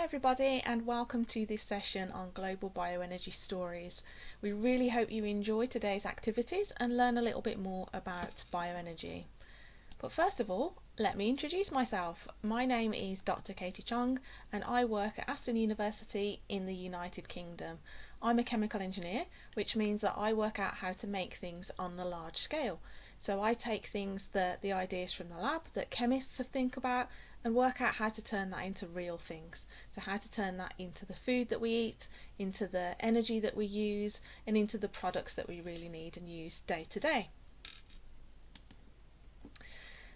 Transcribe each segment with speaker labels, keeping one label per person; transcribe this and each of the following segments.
Speaker 1: everybody, and welcome to this session on Global Bioenergy Stories. We really hope you enjoy today's activities and learn a little bit more about bioenergy. But first of all, let me introduce myself. My name is Dr. Katie Chong and I work at Aston University in the United Kingdom. I'm a chemical engineer, which means that I work out how to make things on the large scale. So I take things, the ideas from the lab that chemists have think about, and work out how to turn that into real things. So how to turn that into the food that we eat, into the energy that we use, and into the products that we really need and use day to day.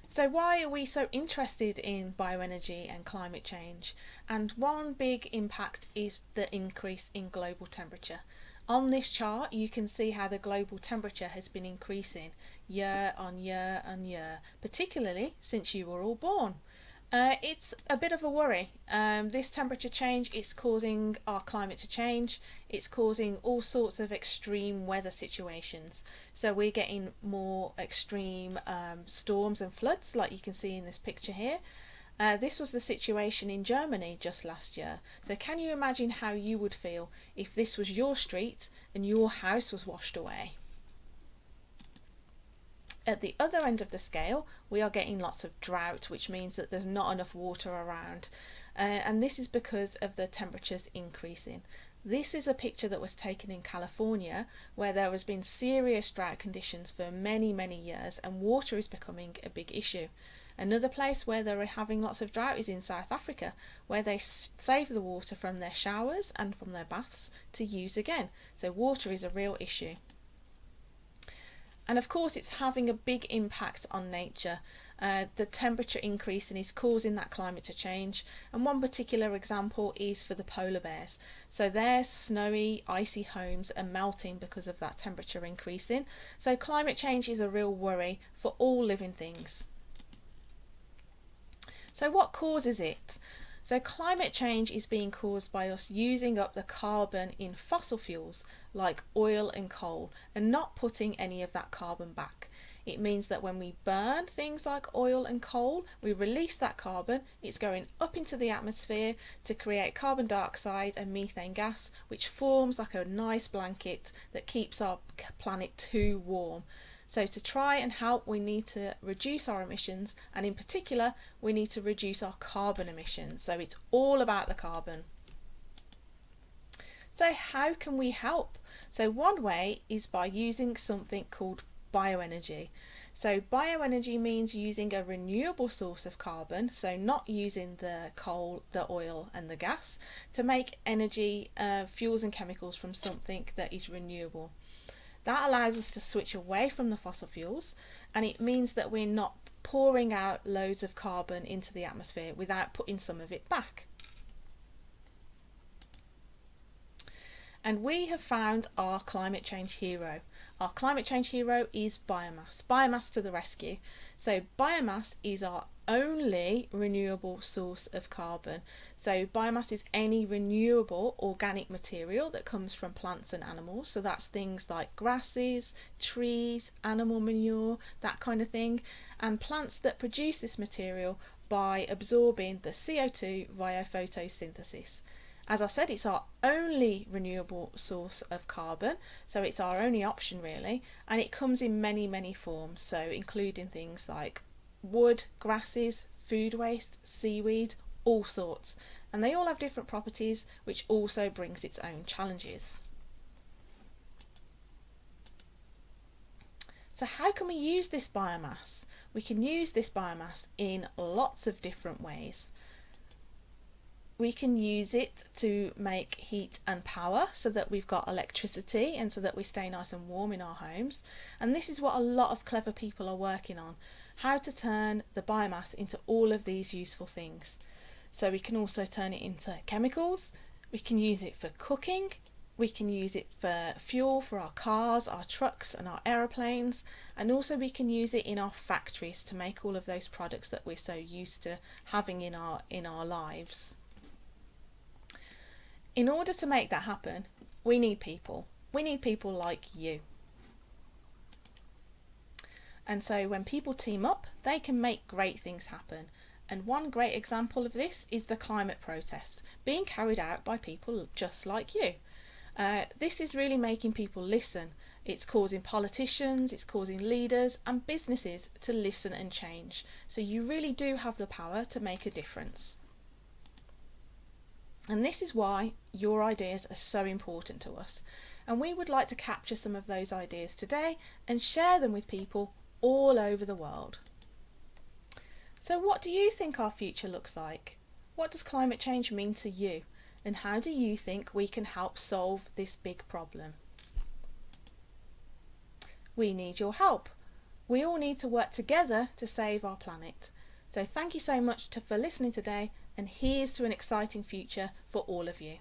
Speaker 1: So why are we so interested in bioenergy and climate change? And one big impact is the increase in global temperature. On this chart you can see how the global temperature has been increasing year on year on year, particularly since you were all born. It's a bit of a worry. This temperature change is causing our climate to change. It's causing all sorts of extreme weather situations. So we're getting more extreme storms and floods, like you can see in this picture here. This was the situation in Germany just last year. So can you imagine how you would feel if this was your street and your house was washed away? At the other end of the scale, we are getting lots of drought, which means that there's not enough water around. And this is because of the temperatures increasing. This is a picture that was taken in California, where there has been serious drought conditions for many, many years, and water is becoming a big issue. Another place where they're having lots of drought is in South Africa, where they save the water from their showers and from their baths to use again. So water is a real issue. And of course it's having a big impact on nature. The temperature increasing is causing that climate to change, and one particular example is for the polar bears. So their snowy, icy homes are melting because of that temperature increasing. So climate change is a real worry for all living things. So what causes it? So climate change is being caused by us using up the carbon in fossil fuels like oil and coal and not putting any of that carbon back. It means that when we burn things like oil and coal, we release that carbon. It's going up into the atmosphere to create carbon dioxide and methane gas, which forms like a nice blanket that keeps our planet too warm. So to try and help, we need to reduce our emissions, and in particular we need to reduce our carbon emissions. So it's all about the carbon. So how can we help? So one way is by using something called bioenergy. So bioenergy means using a renewable source of carbon, so not using the coal, the oil and the gas, to make energy, fuels and chemicals from something that is renewable. That allows us to switch away from the fossil fuels, and it means that we're not pouring out loads of carbon into the atmosphere without putting some of it back. And we have found our climate change hero. Our climate change hero is biomass. Biomass to the rescue. So biomass is our only renewable source of carbon. So biomass is any renewable organic material that comes from plants and animals. So that's things like grasses, trees, animal manure, that kind of thing. And plants that produce this material by absorbing the CO2 via photosynthesis. As I said, it's our only renewable source of carbon, so it's our only option really, and it comes in many, many forms, so including things like wood, grasses, food waste, seaweed, all sorts, and they all have different properties, which also brings its own challenges. So how can we use this biomass? We can use this biomass in lots of different ways. We can use it to make heat and power so that we've got electricity and so that we stay nice and warm in our homes. And this is what a lot of clever people are working on, how to turn the biomass into all of these useful things. So we can also turn it into chemicals, we can use it for cooking, we can use it for fuel for our cars, our trucks and our aeroplanes, and also we can use it in our factories to make all of those products that we're so used to having in our lives. In order to make that happen, we need people. We need people like you. And so when people team up, they can make great things happen. And one great example of this is the climate protests being carried out by people just like you. This is really making people listen. It's causing politicians, it's causing leaders and businesses to listen and change. So you really do have the power to make a difference. And this is why your ideas are so important to us. And we would like to capture some of those ideas today and share them with people all over the world. So what do you think our future looks like? What does climate change mean to you? And how do you think we can help solve this big problem? We need your help. We all need to work together to save our planet. So thank you so much for listening today, and here's to an exciting future for all of you.